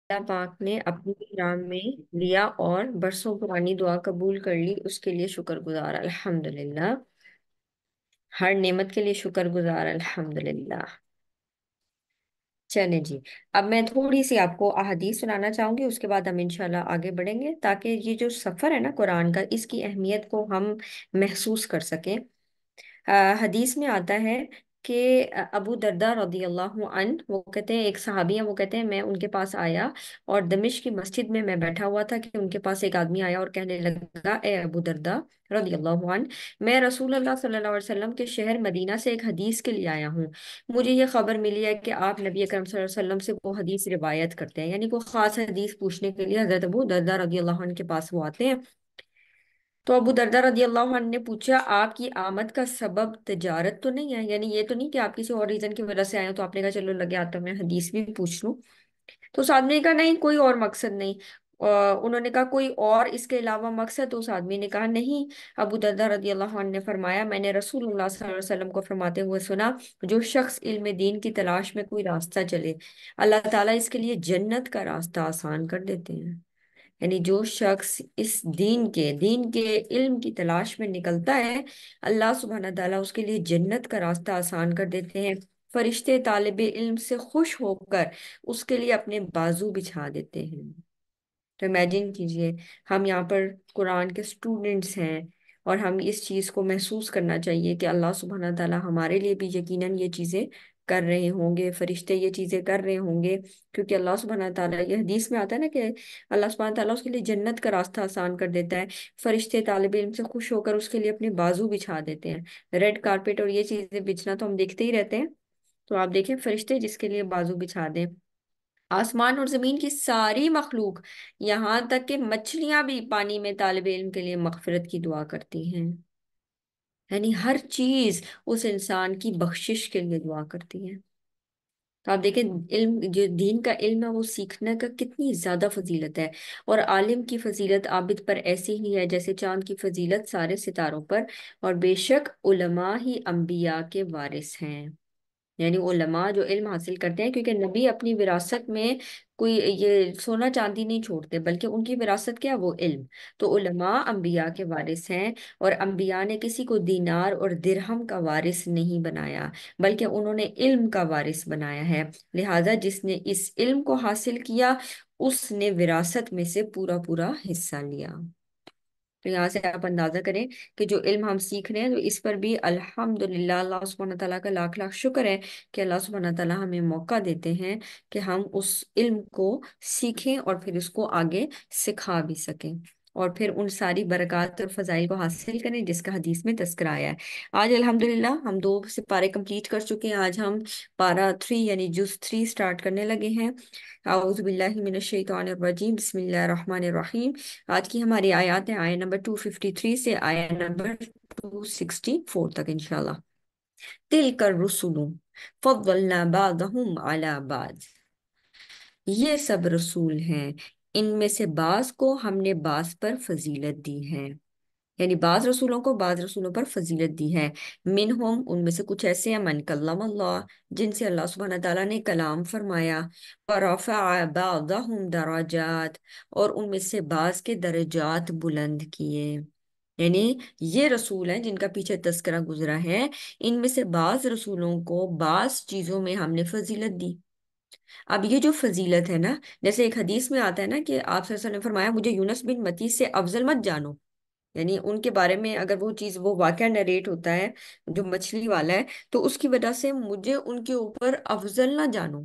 اللہ پاک نے اپنی نام میں لیا اور برسوں پرانی دعا قبول کر لی، اس کے لیے شکر گزار الحمدللہ۔ ہر نعمت کے لیے شکر گزار الحمدللہ۔ چلیں جی، اب میں تھوڑی سی آپ کو احادیث سنانا چاہوں گی، اس کے بعد ہم انشاءاللہ آگے بڑھیں گے تاکہ یہ جو سفر ہے نا قرآن کا، اس کی اہمیت کو ہم محسوس کر سکیں۔ حدیث میں آتا ہے کہ ابو دردہ رضی اللہ عنہ، وہ کہتے ہیں ایک صحابی ہیں، وہ کہتے ہیں میں ان کے پاس آیا اور دمشق کی مسجد میں بیٹھا ہوا تھا کہ ان کے پاس ایک آدمی آیا اور کہنے لگا اے ابو دردہ رضی اللہ عنہ، میں رسول اللہ صلی اللہ علیہ وسلم کے شہر مدینہ سے ایک حدیث کے لیے آیا ہوں۔ مجھے یہ خبر ملی ہے کہ آپ نبی اکرم صلی اللہ علیہ وسلم سے وہ حدیث روایت کرتے ہیں، یعنی کوئی خاص حدیث پوچھنے کے لیے حضرت ابو دردہ رضی اللہ عنہ کے پاس وہ آتے ہیں۔ تو ابو دردہ رضی اللہ عنہ نے پوچھا آپ کی آمد کا سبب تجارت تو نہیں ہے، یعنی یہ تو نہیں کہ آپ کسی اور ریزن کی وجہ سے آئے ہو، تو آپ نے کہا چلو لگے آتا میں حدیث بھی پوچھ لوں۔ تو اس آدمی نے کہا نہیں، کوئی اور مقصد نہیں۔ انہوں نے کہا کوئی اور اس کے علاوہ مقصد؟ تو اس آدمی نے کہا نہیں۔ ابو دردہ رضی اللہ عنہ نے فرمایا میں نے رسول اللہ صلی اللہ علیہ وسلم کو فرماتے ہوئے سنا، جو شخص علم دین کی تلاش میں کوئی راستہ چلے اللہ تعالیٰ اس کے لیے جنت کا راستہ آسان کر دیتے ہیں۔ یعنی جو شخص اس دین کے علم کی تلاش میں نکلتا ہے، اللہ سبحانہ تعالیٰ اس کے لیے جنت کا راستہ آسان کر دیتے ہیں۔ فرشتے طالب علم سے خوش ہو کر اس کے لیے اپنے بازو بچھا دیتے ہیں۔ تو امیجن کیجئے، ہم یہاں پر قرآن کے اسٹوڈنٹس ہیں اور ہم اس چیز کو محسوس کرنا چاہیے کہ اللہ سبحانہ تعالیٰ ہمارے لیے بھی یقیناً یہ چیزیں کر رہے ہوں گے، فرشتے یہ چیزیں کر رہے ہوں گے، کیونکہ اللہ سبحانہ تعالیٰ، یہ حدیث میں آتا ہے نا کہ اللہ سبحانہ تعالیٰ اس کے لیے جنت کا راستہ آسان کر دیتا ہے۔ فرشتے طالب علم سے خوش ہو کر اس کے لیے اپنے بازو بچھا دیتے ہیں۔ ریڈ کارپیٹ اور یہ چیزیں بچھنا تو ہم دیکھتے ہی رہتے ہیں، تو آپ دیکھیں فرشتے جس کے لیے بازو بچھا دیں۔ آسمان اور زمین کی ساری مخلوق، یہاں تک کہ مچھلیاں بھی پانی میں طالب علم کے لیے مغفرت کی دعا کرتی ہیں۔ یعنی ہر چیز اس انسان کی بخشش کے لیے دعا کرتی ہے۔ تو آپ دیکھیں علم، جو دین کا علم ہے وہ سیکھنے کا کتنی زیادہ فضیلت ہے، اور عالم کی فضیلت عابد پر ایسی ہی ہے جیسے چاند کی فضیلت سارے ستاروں پر، اور بے شک علماء ہی انبیاء کے وارث ہیں۔ یعنی علماء جو علم حاصل کرتے ہیں، کیونکہ نبی اپنی وراثت میں کوئی یہ سونا چاندی نہیں چھوڑتے، بلکہ ان کی وراثت کیا ہے؟ وہ علم۔ تو علماء انبیاء کے وارث ہیں، اور انبیاء نے کسی کو دینار اور درہم کا وارث نہیں بنایا، بلکہ انہوں نے علم کا وارث بنایا ہے۔ لہذا جس نے اس علم کو حاصل کیا، اس نے وراثت میں سے پورا پورا حصہ لیا۔ تو یہاں سے آپ اندازہ کریں کہ جو علم ہم سیکھ رہے ہیں، تو اس پر بھی الحمدللہ اللہ سبحانہ تعالیٰ کا لاکھ لاکھ شکر ہے کہ اللہ سبحانہ تعالیٰ ہمیں موقع دیتے ہیں کہ ہم اس علم کو سیکھیں اور پھر اس کو آگے سکھا بھی سکیں، اور پھر ان ساری برکات اور فضائل کو حاصل کریں جس کا حدیث میں تذکرہ آیا ہے۔ آج الحمدللہ ہم 2 سے پارے کمپلیٹ کر چکے ہیں، آج ہم پارا 3 یعنی جز 3 سٹارٹ کرنے لگے ہیں۔ اعوذ باللہ من الشیطان الرجیم، بسم اللہ الرحمن الرحیم۔ آج کی ہماری آیات ہیں آیت نمبر 253 سے آیت نمبر 264 تک انشاءاللہ۔ تِلْکَ الرُّسُلُ فَضَّلْنَا بَعْضَهُمْ عَلَى بَعْضٍ، یہ سب رسول ہیں، ان میں سے بعض کو ہم نے بعض پر فضیلت دی ہے، یعنی بعض رسولوں کو بعض رسولوں پر فضیلت دی ہے۔ منہم، ان میں سے کچھ ایسے ہیں، من کلم اللہ، جن سے اللہ سبحانہ تعالیٰ نے کلام فرمایا، ورفع بعضهم درجات، اور ان میں سے بعض کے درجات بلند کیے۔ یعنی یہ رسول ہیں جن کا پیچھے تذکرہ گزرا ہے، ان میں سے بعض رسولوں کو بعض چیزوں میں ہم نے فضیلت دی۔ اب یہ جو فضیلت ہے نا، جیسے ایک حدیث میں آتا ہے نا کہ آپ صلی اللہ علیہ وسلم نے فرمایا مجھے یونس بن متی سے افضل مت جانو، یعنی ان کے بارے میں اگر وہ چیز، وہ واقعہ نریٹ ہوتا ہے جو مچھلی والا ہے، تو اس کی وجہ سے مجھے ان کے اوپر افضل نہ جانو،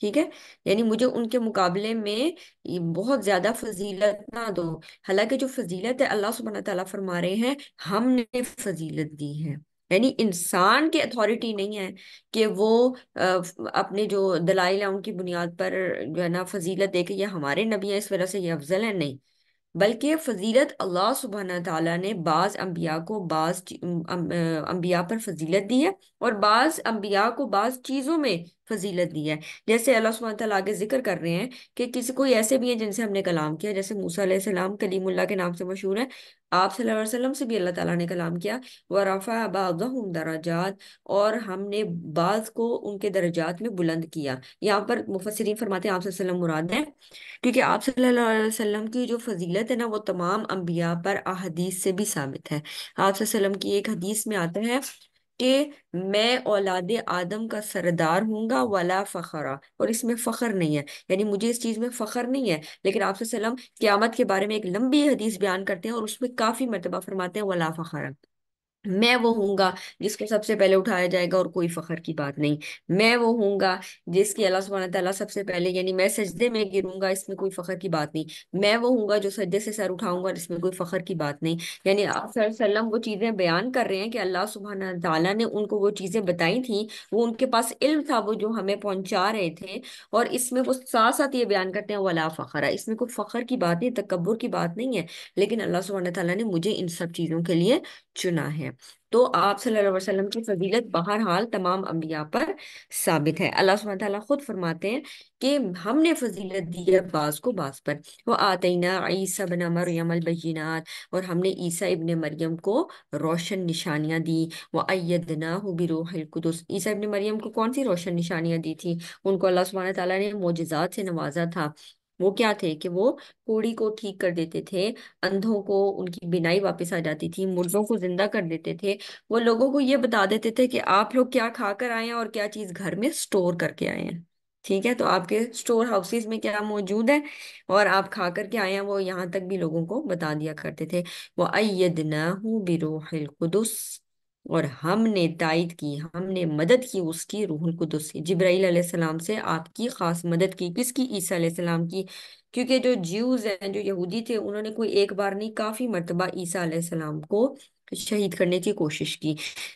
ٹھیک ہے؟ یعنی مجھے ان کے مقابلے میں یہ بہت زیادہ فضیلت نہ دو، حالانکہ جو فضیلت ہے اللہ سبحانہ تعالیٰ فرما رہے ہیں ہم نے فضیلت دی ہے۔ یعنی انسان کی اتھارٹی نہیں ہے کہ وہ اپنے جو دلائل ہیں ان کی بنیاد پر جو ہے نا فضیلت دے کے یہ ہمارے نبی ہیں اس وجہ سے یہ افضل ہے، نہیں، بلکہ فضیلت اللہ سبحانہ تعالیٰ نے بعض انبیاء کو بعض انبیاء پر فضیلت دی ہے، اور بعض انبیاء کو بعض چیزوں میں فضیلت دی ہے۔ جیسے اللہ سبحانہ تعالیٰ آگے ذکر کر رہے ہیں کہ کسی کوئی ایسے بھی ہیں جن سے ہم نے کلام کیا، جیسے موسیٰ علیہ السلام کلیم اللہ کے نام سے مشہور ہے، آپ صلی اللہ علیہ وسلم سے بھی اللہ تعالیٰ نے کلام کیا، وَرَفَعَ بَعْضَهُمْ دَرَجَاتٍ، اور ہم نے بعض کو ان کے درجات میں بلند کیا۔ یہاں پر مفسرین فرماتے ہیں آپ صلی اللہ علیہ وسلم مراد ہے، کیونکہ آپ صلی اللہ علیہ وسلم کی جو فضیلت ہے نا، وہ تمام انبیاء پر احادیث سے بھی ثابت ہے۔ آپ صلی اللہ علیہ وسلم کی ایک حدیث میں آتا ہے کہ میں اولاد آدم کا سردار ہوں گا ولا فخرا، اور اس میں فخر نہیں ہے، یعنی مجھے اس چیز میں فخر نہیں ہے، لیکن آپ صلی اللہ علیہ وسلم قیامت کے بارے میں ایک لمبی حدیث بیان کرتے ہیں اور اس میں کافی مرتبہ فرماتے ہیں ولا فخر، میں وہ ہوں گا جس کو سب سے پہلے اٹھایا جائے گا اور کوئی فخر کی بات نہیں، میں وہ ہوں گا جس کی اللہ سبحانہ تعالیٰ سب سے پہلے، یعنی میں سجدے میں گروں گا، اس میں کوئی فخر کی بات نہیں، میں وہ ہوں گا جو سجدے سے سر اٹھاؤں گا، اس میں کوئی فخر کی بات نہیں۔ یعنی آپ صلی اللہ علیہ وسلم وہ چیزیں بیان کر رہے ہیں کہ اللہ سبحانہ تعالیٰ نے ان کو وہ چیزیں بتائی تھیں، وہ ان کے پاس علم تھا وہ جو ہمیں پہنچا رہے تھے، اور اس میں وہ ساتھ ساتھ یہ بیان کرتے ہیں ولا فخر، اس میں کوئی فخر کی بات نہیں، تکبر کی بات نہیں ہے، لیکن اللہ سبحانہ تعالیٰ نے مجھے ان سب چیزوں کے لیے چنا ہے۔ تو آپ صلی اللہ علیہ وسلم کی فضیلت بہرحال تمام انبیاء پر ثابت ہے۔ اللہ سبحانہ تعالیٰ خود فرماتے ہیں کہ ہم نے فضیلت دی ہے بعض کو بعض پر، وہ آتینا عیسی ابن مریم البینات، اور ہم نے عیسیٰ ابن مریم کو روشن نشانیاں دی، وہ ایدناہ بروح القدس، عیسیٰ ابن مریم کو کون سی روشن نشانیاں دی تھی؟ ان کو اللہ سبحانہ تعالیٰ نے معجزات سے نوازا تھا۔ وہ کیا تھے کہ وہ کوڑی کو ٹھیک کر دیتے تھے، اندھوں کو ان کی بینائی واپس آ جاتی تھی، مردوں کو زندہ کر دیتے تھے، وہ لوگوں کو یہ بتا دیتے تھے کہ آپ لوگ کیا کھا کر آئے ہیں اور کیا چیز گھر میں سٹور کر کے آئے ہیں، ٹھیک ہے، تو آپ کے سٹور ہاؤسز میں کیا موجود ہے اور آپ کھا کر کے آئے ہیں، وہ یہاں تک بھی لوگوں کو بتا دیا کرتے تھے۔ وَأَيَّدْنَاهُ بِرُوحِ الْقُدُسِ، اور ہم نے تائید کی، ہم نے مدد کی اس کی روح القدس سے، جبرائیل علیہ السلام سے آپ کی خاص مدد کی، کس کی؟ عیسیٰ علیہ السلام کی، کیونکہ جو جیوز ہیں، جو یہودی تھے، انہوں نے کوئی ایک بار نہیں کافی مرتبہ عیسیٰ علیہ السلام کو شہید کرنے کی کوشش کی،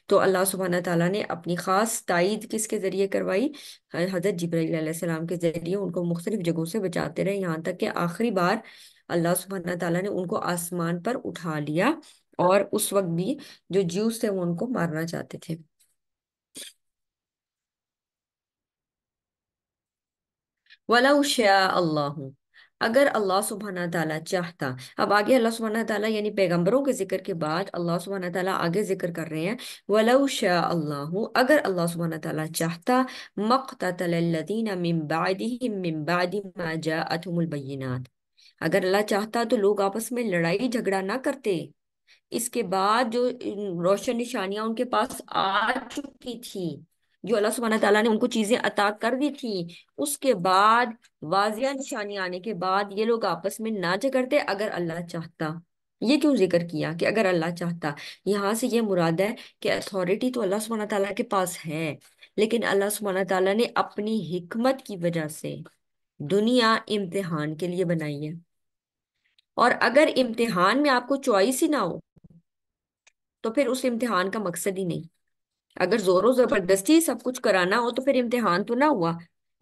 تو اللہ سبحانہ تعالیٰ نے اپنی خاص تائید کس کے ذریعے کروائی؟ حضرت جبرائیل علیہ السلام کے ذریعے، ان کو مختلف جگہوں سے بچاتے رہے، یہاں تک کہ آخری بار اللہ سبحانہ تعالیٰ نے ان کو آسمان پر اٹھا لیا، اور اس وقت بھی جو جیوز تھے وہ ان کو مارنا چاہتے تھے۔ وَلَوْ شَاءَ اللَّهُ، اگر اللہ سبحانہ تعالیٰ چاہتا، اب آگے اللہ سبحانہ تعالیٰ یعنی پیغمبروں کے ذکر کے بعد اللہ سبحانہ تعالیٰ آگے ذکر کر رہے ہیں، وَلَوْ شَاءَ اللَّهُ، اگر اللہ سبحانہ تعالیٰ چاہتا، مَقْتَتَلَ الَّذِينَ مِن بَعْدِهِم مِّن بَعْدِ مَا جَاءَتْهُمُ الْبَيِّنَاتُ، اگر اللہ چاہتا تو لوگ آپس میں لڑائی جھگڑا نہ کرتے، اس کے بعد جو روشن نشانیاں ان کے پاس آ چکی تھی، جو اللہ سبحانہ تعالیٰ نے ان کو چیزیں عطا کر دی تھی، اس کے بعد واضح نشانیاں آنے کے بعد یہ لوگ آپس میں نہ جھگڑتے اگر اللہ چاہتا۔ یہ کیوں ذکر کیا کہ اگر اللہ چاہتا؟ یہاں سے یہ مراد ہے کہ اتھارٹی تو اللہ سبحانہ تعالیٰ کے پاس ہے، لیکن اللہ سبحانہ تعالیٰ نے اپنی حکمت کی وجہ سے دنیا امتحان کے لیے بنائی ہے، اور اگر امتحان میں آپ کو چوائس ہی نہ ہو تو پھر اس امتحان کا مقصد ہی نہیں، اگر زور و زبردستی سب کچھ کرانا ہو تو پھر امتحان تو نہ ہوا۔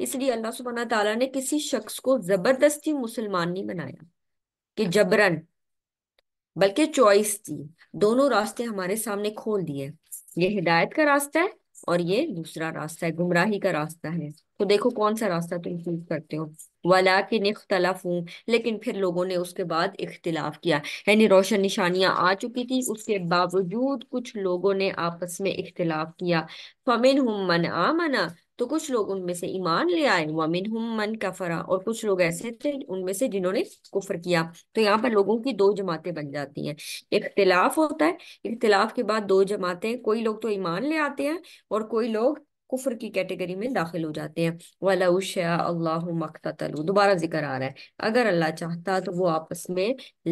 اس لیے اللہ سبحانہ تعالیٰ نے کسی شخص کو زبردستی مسلمان نہیں بنایا کہ جبرن، بلکہ چوائس دی، دونوں راستے ہمارے سامنے کھول دیے، یہ ہدایت کا راستہ ہے اور یہ دوسرا راستہ ہے، گمراہی کا راستہ ہے، تو دیکھو کون سا راستہ تم چوز کرتے ہو۔ وَلَٰكِنِ اخْتَلَفُوا، لیکن پھر لوگوں نے اس کے بعد اختلاف کیا، یعنی روشن نشانیاں آ چکی تھی، اس کے باوجود کچھ لوگوں نے آپس میں اختلاف کیا، فَمِنْهُم مَّنْ آمَنَ، تو کچھ لوگ ان میں سے ایمان لے آئے، وَمِنْهُم مَّن كَفَرَ، اور کچھ لوگ ایسے تھے ان میں سے جنہوں نے کفر کیا۔ تو یہاں پر لوگوں کی دو جماعتیں بن جاتی ہیں، اختلاف ہوتا ہے، اختلاف کے بعد دو جماعتیں، کوئی لوگ تو ایمان لے آتے ہیں اور کوئی لوگ کفر کی کیٹیگری میں داخل ہو جاتے ہیں۔ وَلَوْ شَاءَ اللَّهُ مَا اقْتَتَلُوا، دوبارہ ذکر آ رہا ہے، اگر اللہ چاہتا تو وہ آپس میں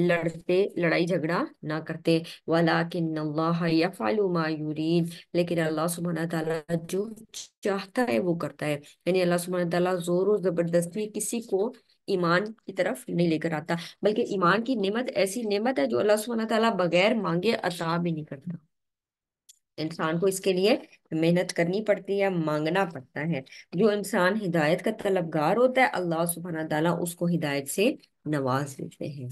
لڑتے، لڑائی جھگڑا نہ کرتے، وَلَٰكِنَّ اللَّهَ يَفْعَلُ مَا يُرِيدُ، لیکن اللہ سبحانہ تعالیٰ جو چاہتا ہے وہ کرتا ہے، یعنی اللہ سبحانہ تعالیٰ زور و زبردستی کسی کو ایمان کی طرف نہیں لے کر آتا، بلکہ ایمان کی نعمت ایسی نعمت ہے جو اللہ سبحانہ تعالیٰ بغیر مانگے عطا بھی نہیں کرتا، انسان کو اس کے لیے محنت کرنی پڑتی ہے، مانگنا پڑتا ہے۔ جو انسان ہدایت کا طلبگار ہوتا ہے اللہ سبحانہ تعالیٰ اس کو ہدایت سے نواز دیتے ہیں۔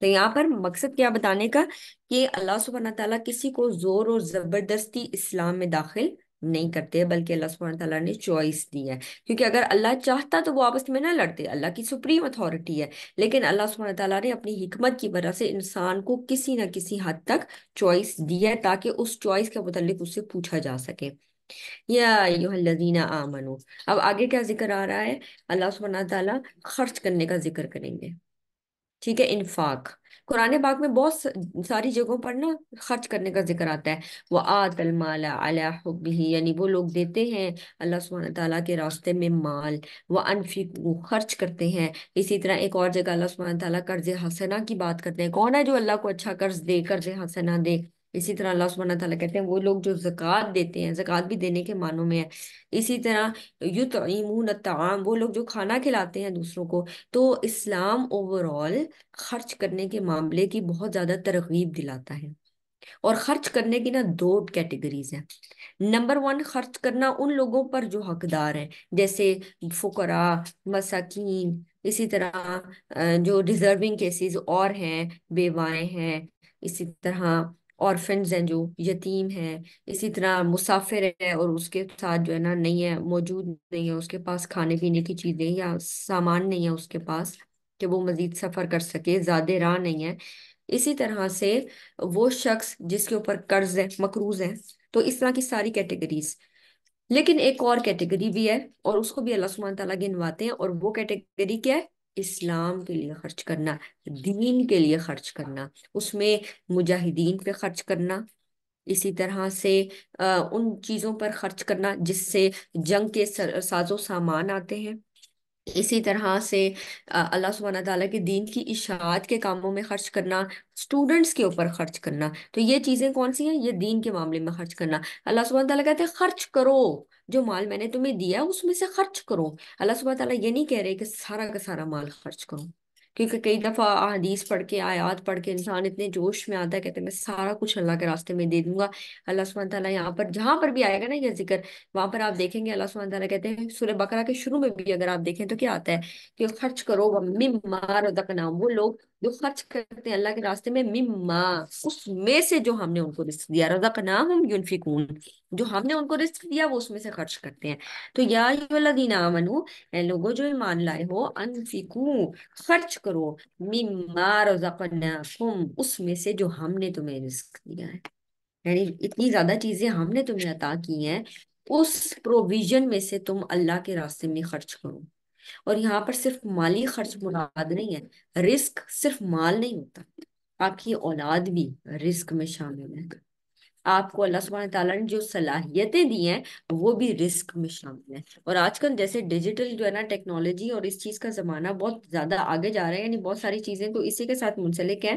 تو یہاں پر مقصد کیا بتانے کا کہ اللہ سبحانہ تعالیٰ کسی کو زور اور زبردستی اسلام میں داخل نہیں کرتے، بلکہ اللہ سبحانہ تعالیٰ نے چوائس دی ہے، کیونکہ اگر اللہ چاہتا تو وہ آپس میں نہ لڑتے، اللہ کی سپریم اتھارٹی ہے، لیکن اللہ سبحانہ تعالیٰ نے اپنی حکمت کی وجہ سے انسان کو کسی نہ کسی حد تک چوائس دی ہے، تاکہ اس چوائس کے متعلق اس سے پوچھا جا سکے۔ یا ایھا الذین آمنو، اب آگے کیا ذکر آ رہا ہے؟ اللہ سبحانہ تعالیٰ خرچ کرنے کا ذکر کریں گے، ٹھیک ہے، انفاق۔ قرآن پاک میں بہت ساری جگہوں پر نا خرچ کرنے کا ذکر آتا ہے، وہ آت المال علی حبہ، یعنی وہ لوگ دیتے ہیں اللہ سبحانہ تعالیٰ کے راستے میں مال، وہ انفقوا، خرچ کرتے ہیں۔ اسی طرح ایک اور جگہ اللہ سبحانہ تعالیٰ قرض حسنہ کی بات کرتے ہیں، کون ہے جو اللہ کو اچھا قرض دے، قرض حسنہ دے؟ اسی طرح اللہ سبحانہ تعالیٰ کہتے ہیں وہ لوگ جو زکوٰۃ دیتے ہیں، زکوٰۃ بھی دینے کے معنوں میں ہے۔ اسی طرح یطعمون الطعام، وہ لوگ جو کھانا کھلاتے ہیں دوسروں کو۔ تو اسلام اوور آل خرچ کرنے کے معاملے کی بہت زیادہ ترغیب دلاتا ہے، اور خرچ کرنے کی نا دو کیٹیگریز ہیں۔ نمبر ون، خرچ کرنا ان لوگوں پر جو حقدار ہیں، جیسے فقراء، مساکین، اسی طرح جو ڈیزرونگ کیسز اور ہیں، بیوائیں ہیں، اسی طرح orphans ہیں جو یتیم ہیں، اسی طرح مسافر ہے اور اس کے ساتھ جو ہے نا نہیں ہے، موجود نہیں ہے اس کے پاس کھانے پینے کی چیزیں یا سامان نہیں ہے اس کے پاس کہ وہ مزید سفر کر سکے، زیادہ راہ نہیں ہے۔ اسی طرح سے وہ شخص جس کے اوپر قرض ہے، مقروض ہے۔ تو اس طرح کی ساری کیٹیگریز، لیکن ایک اور کیٹیگری بھی ہے، اور اس کو بھی اللہ سبحانہ تعالیٰ گنواتے ہیں، اور وہ کیٹیگری کیا ہے؟ اسلام کے لیے خرچ کرنا، دین کے لیے خرچ کرنا، اس میں مجاہدین پہ خرچ کرنا، اسی طرح سے ان چیزوں پر خرچ کرنا جس سے جنگ کے ساز و سامان آتے ہیں، اسی طرح سے اللہ سبحانہ تعالیٰ کے دین کی اشاعت کے کاموں میں خرچ کرنا، اسٹوڈنٹس کے اوپر خرچ کرنا۔ تو یہ چیزیں کون سی ہیں؟ یہ دین کے معاملے میں خرچ کرنا۔ اللہ سبحانہ تعالیٰ کہتے ہیں خرچ کرو، جو مال میں نے تمہیں دیا اس میں سے خرچ کرو۔ اللہ سبحانہ تعالیٰ یہ نہیں کہہ رہے کہ سارا کا سارا مال خرچ کرو، کیونکہ کئی دفعہ احادیث پڑھ کے، آیات پڑھ کے انسان اتنے جوش میں آتا ہے، کہتے ہیں میں سارا کچھ اللہ کے راستے میں دے دوں گا۔ اللہ سبحانہ تعالیٰ یہاں پر جہاں پر بھی آئے گا نا یہ ذکر، وہاں پر آپ دیکھیں گے اللہ سبحانہ تعالیٰ کہتے ہیں، سورہ بقرہ کے شروع میں بھی اگر آپ دیکھیں تو کیا آتا ہے کہ خرچ کرو مما رزقناہم، وہ لوگ جو خرچ کرتے ہیں اللہ کے راستے میں، مما، اس میں سے جو ہم نے ان کو رزق دیا، رزقناہم ینفقون، جو ہم نے ان کو رزق دیا وہ اس میں سے خرچ کرتے ہیں۔ تو یا ایھا الذین آمنو، اے لوگوں جو ایمان لائے ہو، انفقو، خرچ کرو، مما رزقناکم، اس میں سے جو ہم نے تمہیں رزق دیا ہے، یعنی اتنی زیادہ چیزیں ہم نے تمہیں عطا کی ہیں، اس پروویژن میں سے تم اللہ کے راستے میں خرچ کرو۔ اور یہاں پر صرف مالی خرچ مراد نہیں ہے، رزق صرف مال نہیں ہوتا، آپ کی اولاد بھی رزق میں شامل ہے، آپ کو اللہ سبحانہ تعالیٰ نے جو صلاحیتیں دی ہیں وہ بھی رزق میں شامل ہیں۔ اور آج کل جیسے ڈیجیٹل جو ہے نا ٹیکنالوجی اور اس چیز کا زمانہ بہت زیادہ آگے جا رہا ہے، یعنی بہت ساری چیزیں تو اسی کے ساتھ منسلک ہیں۔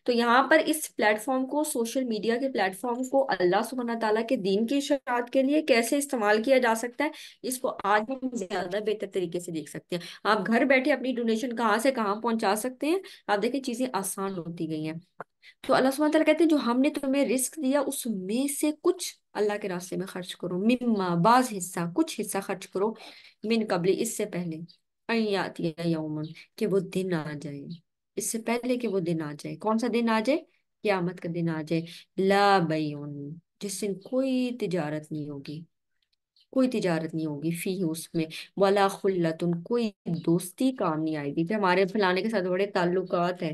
تو یہاں پر اس پلیٹ فارم کو، سوشل میڈیا کے پلیٹ فارم کو اللہ سبحانہ تعالیٰ کے دین کی اشاعت کے لیے کیسے استعمال کیا جا سکتا ہے، اس کو آج ہم زیادہ بہتر طریقے سے دیکھ سکتے ہیں۔ آپ گھر بیٹھے اپنی ڈونیشن کہاں سے کہاں پہنچا سکتے ہیں، آپ دیکھیں چیزیں آسان ہوتی گئی ہیں۔ تو اللہ سبحانہ تعالیٰ کہتے ہیں جو ہم نے تمہیں رزق دیا اس میں سے کچھ اللہ کے راستے میں خرچ کرو، مما، بعض حصہ، کچھ حصہ خرچ کرو، من قبل، اس سے پہلے، ان یاتی یومن، کہ وہ دن آ جائے، اس سے پہلے کہ وہ دن آ جائے۔ کون سا دن آ جائے؟ قیامت کا دن آ جائے، لا بیعن، جس دن کوئی تجارت نہیں ہوگی، کوئی تجارت نہیں ہوگی، فی اس میں، ولا خلتن، کوئی دوستی کام نہیں آئے گی کہ ہمارے فلانے کے ساتھ بڑے تعلقات ہیں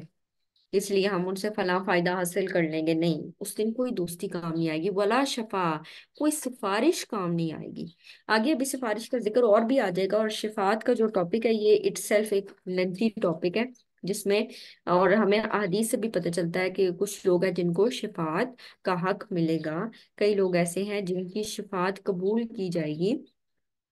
اس لیے ہم ان سے فلاں فائدہ حاصل کر لیں گے، نہیں، اس دن کوئی دوستی کام نہیں آئے گی، ولا شفا، کوئی سفارش کام نہیں آئے گی۔ آگے ابھی سفارش کا ذکر اور بھی آ جائے گا، اور شفاعت کا جو ٹاپک ہے یہ اٹ سیلف ایک لینتھی ٹاپک ہے، جس میں اور ہمیں احادیث سے بھی پتہ چلتا ہے کہ کچھ لوگ ہیں جن کو شفاعت کا حق ملے گا، کئی لوگ ایسے ہیں جن کی شفاعت قبول کی جائے گی،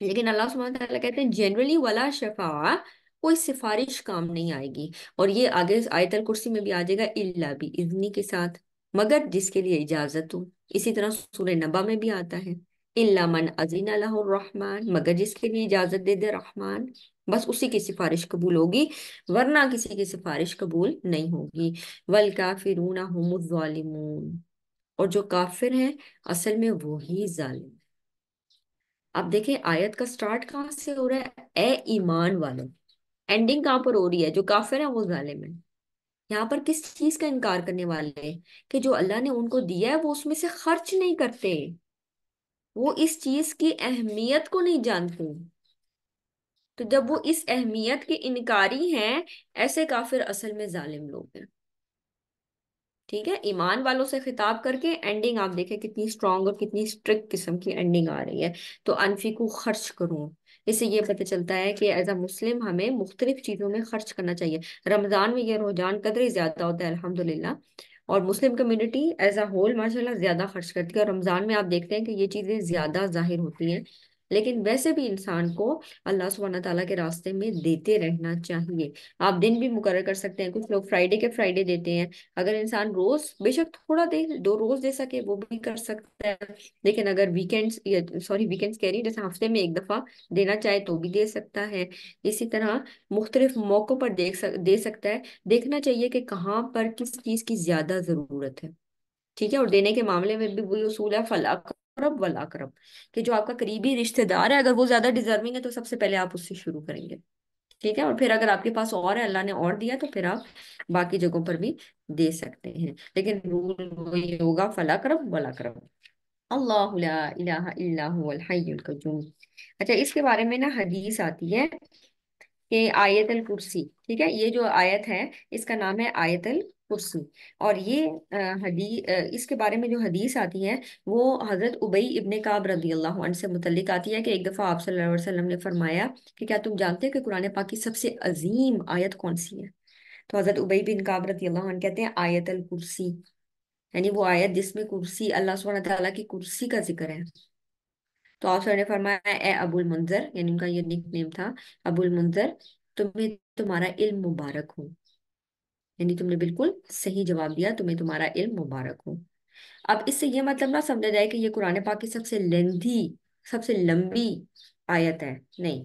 لیکن اللہ سبحانہ تعالیٰ کہتے ہیں جنرلی ولا شفا، کوئی سفارش کام نہیں آئے گی۔ اور یہ آگے آیت الکرسی میں بھی آ جائے گا، الا بھی اذنی کے ساتھ، مگر جس کے لیے اجازت ہو۔ اسی طرح سورہ نبا میں بھی آتا ہے، الا من اذن لہ الرحمن، مگر جس کے لیے اجازت دے دے رحمان، بس اسی کی سفارش قبول ہوگی، ورنہ کسی کی سفارش قبول نہیں ہوگی۔ والکافرون هم الظالمون، اور جو کافر ہیں اصل میں وہی ظالم۔ اب دیکھیں آیت کا سٹارٹ کہاں سے ہو رہا ہے؟ اے ایمان والوں، اینڈنگ کہاں پر ہو رہی ہے؟ جو کافر ہیں وہ ظالم ہیں۔ یہاں پر کس چیز کا انکار کرنے والے ہیں؟ کہ جو اللہ نے ان کو دیا ہے وہ اس میں سے خرچ نہیں کرتے، وہ اس چیز کی اہمیت کو نہیں جانتے، تو جب وہ اس اہمیت کے انکاری ہیں، ایسے کافر اصل میں ظالم لوگ ہیں۔ ٹھیک ہے، ایمان والوں سے خطاب کر کے اینڈنگ آپ دیکھیں کتنی اسٹرانگ اور کتنی اسٹرکٹ قسم کی اینڈنگ آ رہی ہے۔ تو انفقو، خرچ کروں، اس سے یہ پتہ چلتا ہے کہ ایز اے مسلم ہمیں مختلف چیزوں میں خرچ کرنا چاہیے۔ رمضان میں یہ رجحان قدر زیادہ ہوتا ہے الحمدللہ، اور مسلم کمیونٹی ایز اے ہول ماشاءاللہ زیادہ خرچ کرتی ہے، اور رمضان میں آپ دیکھتے ہیں کہ یہ چیزیں زیادہ ظاہر ہوتی ہیں۔ لیکن ویسے بھی انسان کو اللہ سبحانہ تعالیٰ کے راستے میں دیتے رہنا چاہیے۔ آپ دن بھی مقرر کر سکتے ہیں، کچھ لوگ فرائیڈے کے فرائیڈے دیتے ہیں، اگر انسان روز بے شک تھوڑا دے، 2 روز دے سکے وہ بھی کر سکتا ہے، لیکن اگر ویکینڈز، ویکینڈز کہہ رہی جیسے ہفتے میں ایک دفعہ دینا چاہے تو بھی دے سکتا ہے۔ اسی طرح مختلف موقعوں پر دے سکتا ہے۔ دیکھنا چاہیے کہ کہاں پر کس چیز کی زیادہ ضرورت ہے، ٹھیک ہے، اور دینے کے معاملے میں بھی وہی اصول ہے، فلاقرب ولاقرب، کہ جو آپ کا قریبی رشتہ دار ہے اگر وہ زیادہ ڈیزرونگ ہے تو سب سے پہلے آپ اس سے شروع کریں گے، ٹھیک ہے، اور پھر اگر آپ کے پاس اور ہے، اللہ نے اور دیا تو پھر آپ باقی جگہوں پر بھی دے سکتے ہیں، لیکن رول وہی ہوگا، فلا کرب ولا کرب، اللہ لا الہ الا هو الحی القیوم۔ اچھا، اس کے بارے میں نا حدیث آتی ہے کہ آیت الکرسی، ٹھیک ہے، یہ جو آیت ہے اس کا نام ہے آیت الکرسی، اور یہ حدیث، اس کے بارے میں جو حدیث آتی ہے وہ حضرت ابی ابن کعب رضی اللہ عنہ سے متعلق آتی ہے کہ ایک دفعہ آپ صلی اللہ علیہ وسلم نے فرمایا کہ کیا تم جانتے ہو کہ قرآن پاک کی سب سے عظیم آیت کون سی ہے؟ تو حضرت ابی بن کعب رضی اللہ عنہ کہتے ہیں آیت الکرسی، یعنی وہ آیت جس میں کرسی، اللہ سبحانہ تعالیٰ کی کرسی کا ذکر ہے۔ تو آپ نے فرمایا اے ابو المنذر، یعنی ان کا یہ نک نیم تھا، ابو المنذر، تمہیں تمہارا علم مبارک ہو، یعنی تم نے بالکل صحیح جواب دیا، تمہیں تمہارا علم مبارک ہو۔ اب اس سے یہ مطلب نہ سمجھا جائے کہ یہ قرآن پاک کی سب سے لینتھی، سب سے لمبی آیت ہے، نہیں۔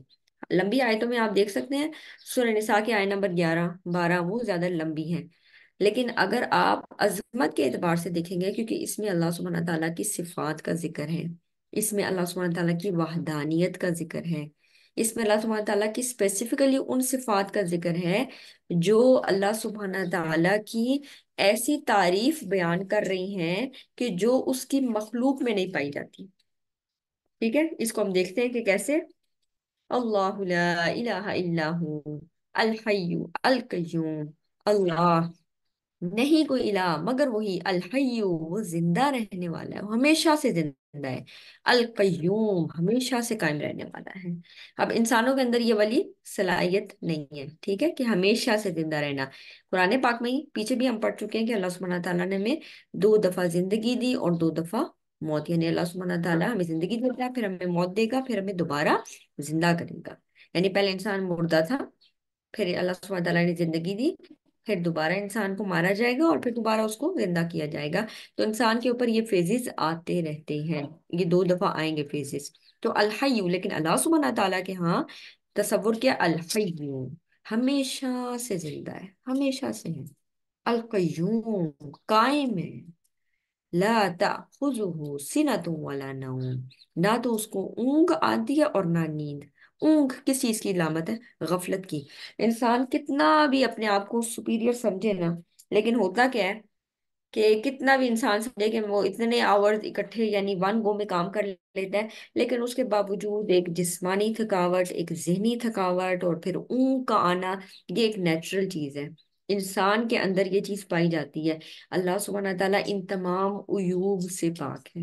لمبی آیتوں میں آپ دیکھ سکتے ہیں سورہ نساء کی آیت نمبر 11 12 وہ زیادہ لمبی ہیں، لیکن اگر آپ عظمت کے اعتبار سے دیکھیں گے، کیونکہ اس میں اللہ سبحانہ تعالیٰ کی صفات کا ذکر ہے، اس میں اللہ سبحانہ تعالیٰ کی وحدانیت کا ذکر ہے، اس میں اللہ سبحانہ تعالیٰ کی اسپیسیفکلی ان صفات کا ذکر ہے جو اللہ سبحانہ تعالیٰ کی ایسی تعریف بیان کر رہی ہیں کہ جو اس کی مخلوق میں نہیں پائی جاتی، ٹھیک ہے۔ اس کو ہم دیکھتے ہیں کہ کیسے، اللہ لا الہ الا ہو الحی القیوم، اللہ، نہیں کوئی الہ مگر وہی، الحی وہ زندہ رہنے والا ہے، وہ ہمیشہ سے زندہ ہے، القیوم ہمیشہ سے قائم رہنے والا ہے۔ اب انسانوں کے اندر یہ والی صلاحیت نہیں ہے، ٹھیک ہے، کہ ہمیشہ سے زندہ رہنا۔ قرآن پاک میں ہی پیچھے بھی ہم پڑھ چکے ہیں کہ اللہ سبحانہ تعالیٰ نے ہمیں 2 دفعہ زندگی دی اور 2 دفعہ موت، یعنی اللہ سبحانہ تعالیٰ ہمیں زندگی دیتا ہے، پھر ہمیں موت دے گا، پھر ہمیں دوبارہ زندہ کرے گا، یعنی پہلے انسان مردہ تھا، پھر اللہ سبحانہ تعالیٰ نے زندگی دی، پھر دوبارہ انسان کو مارا جائے گا اور پھر دوبارہ اس کو زندہ کیا جائے گا۔ تو انسان کے اوپر یہ فیزز آتے رہتے ہیں، یہ 2 دفعہ آئیں گے فیزز۔ تو الحی، لیکن اللہ سبحانہ تعالیٰ کے ہاں تصور کیا، الحی ہمیشہ سے زندہ ہے، ہمیشہ سے ہے، القیوم قائم ہے، لا تأخذہ سنۃ ولا نوم، نہ تو اس کو اونگ آتی ہے اور نہ نیند۔ اونگ کس چیز کی علامت ہے؟ غفلت کی۔ انسان کتنا بھی اپنے آپ کو سپیریئر سمجھے نا، لیکن ہوتا کیا ہے کہ کتنا بھی انسان سمجھے کہ وہ اتنے آورز اکٹھے یعنی ون گو میں کام کر لیتا ہے، لیکن اس کے باوجود ایک جسمانی تھکاوٹ، ایک ذہنی تھکاوٹ اور پھر اونگ کا آنا، یہ ایک نیچرل چیز ہے، انسان کے اندر یہ چیز پائی جاتی ہے۔ اللہ سبحانہ تعالیٰ ان تمام عیوب سے پاک ہے،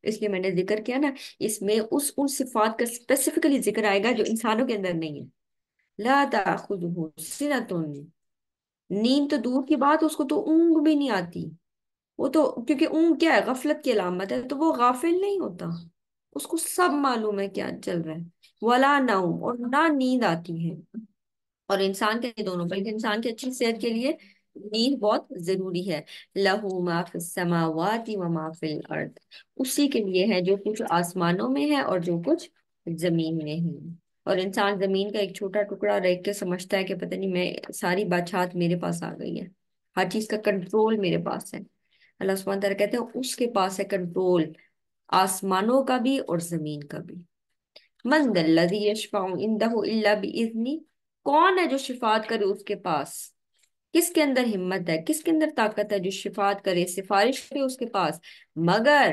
اس لیے میں نے ذکر کیا نا، اس میں ان صفات کا اسپیسیفکلی ذکر آئے گا جو انسانوں کے اندر نہیں ہے۔ لا تأخذہ سنۃ، نیند تو دور کی بات، اس کو تو اونگ بھی نہیں آتی، وہ تو کیونکہ اونگ کیا ہے، غفلت کی علامت ہے، تو وہ غافل نہیں ہوتا، اس کو سب معلوم ہے کیا چل رہا ہے، ولا نوم اور نہ نیند آتی ہے۔ اور انسان کے دونوں، بلکہ انسان کی اچھی صحت کے لیے نیند بہت ضروری ہے۔ لہو ما فی السماوات و ما فی الارض، اسی کے لیے ہے جو کچھ آسمانوں میں ہے اور جو کچھ زمین میں ہے۔ اور انسان زمین کا ایک چھوٹا ٹکڑا دیکھ کے سمجھتا ہے کہ پتہ نہیں میں ساری بادشاہت میرے پاس آ گئی ہے، ہر چیز کا کنٹرول میرے پاس ہے۔ اللہ سبحانہ تعالیٰ کہتے ہیں اس کے پاس ہے کنٹرول، آسمانوں کا بھی اور زمین کا بھی۔ من ذا الذی یشفع عندہ الا باذنہ، کون ہے جو شفاعت کرے اس کے پاس؟ کس کے اندر ہمت ہے، کس کے اندر طاقت ہے جو شفاعت کرے، سفارش کرے اس کے پاس؟ مگر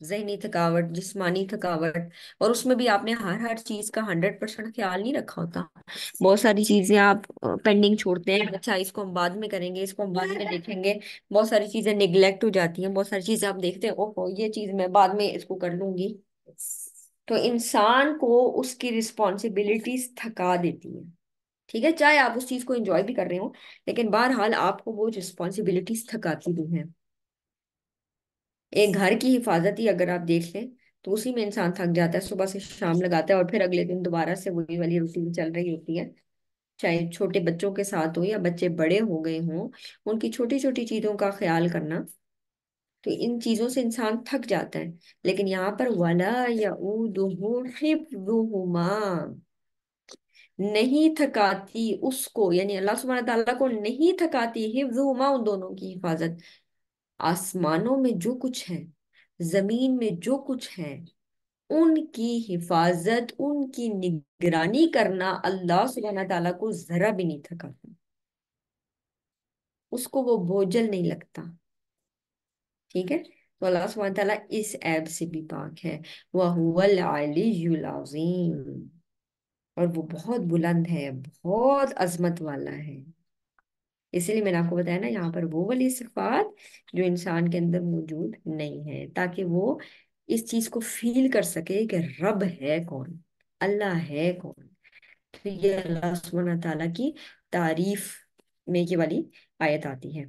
ذہنی تھکاوٹ، جسمانی تھکاوٹ، اور اس میں بھی آپ نے ہر چیز کا 100% خیال نہیں رکھا ہوتا. بہت ساری چیزیں آپ پینڈنگ چھوڑتے ہیں، اچھا اس کو ہم بعد میں کریں گے، اس کو ہم بعد میں دیکھیں گے. بہت ساری چیزیں نگلیکٹ ہو جاتی ہیں، بہت ساری چیزیں آپ دیکھتے ہیں اوہو یہ چیز میں بعد میں اس کو کر لوں گی. تو انسان کو اس کی رسپانسبلٹیز تھکا دیتی ہیں. ٹھیک ہے، چاہے آپ اس چیز کو انجوائے بھی کر رہے ہوں، لیکن بہرحال آپ کو وہ رسپانسبلٹیز تھکاتی بھی ہیں. ایک گھر کی حفاظت ہی اگر آپ دیکھ لیں تو اسی میں انسان تھک جاتا ہے، صبح سے شام لگاتا ہے اور پھر اگلے دن دوبارہ سے وہی والی روٹین چل رہی ہوتی ہے. چاہے چھوٹے بچوں کے ساتھ ہو یا بچے بڑے ہو گئے ہوں، ان کی چھوٹی چھوٹی چیزوں کا خیال کرنا، تو ان چیزوں سے انسان تھک جاتا ہے. لیکن یہاں پر ولا یعودہ حفظہما، نہیں تھکاتی اس کو، یعنی اللہ سبحانہ تعالیٰ کو نہیں تھکاتی حفظہما، ان دونوں کی حفاظت. آسمانوں میں جو کچھ ہے، زمین میں جو کچھ ہے، ان کی حفاظت، ان کی نگرانی کرنا اللہ سبحانہ تعالیٰ کو ذرا بھی نہیں تھکاتا. اس کو وہ بوجھل نہیں لگتا. ٹھیک ہے، تو اللہ سبحانہ تعالیٰ اس عیب سے بھی پاک ہے. وَهُوَ الْعَلِيُّ الْعَظِيمُ، اور وہ بہت بلند ہے، بہت عظمت والا ہے. اسی لیے میں نے آپ کو بتایا نا، یہاں پر وہ والی صفات جو انسان کے اندر موجود نہیں ہے، تاکہ وہ اس چیز کو فیل کر سکے کہ رب ہے کون، اللہ ہے کون. تو یہ اللہ سبحانہ تعالیٰ کی تعریف میں یہ والی آیت آتی ہے.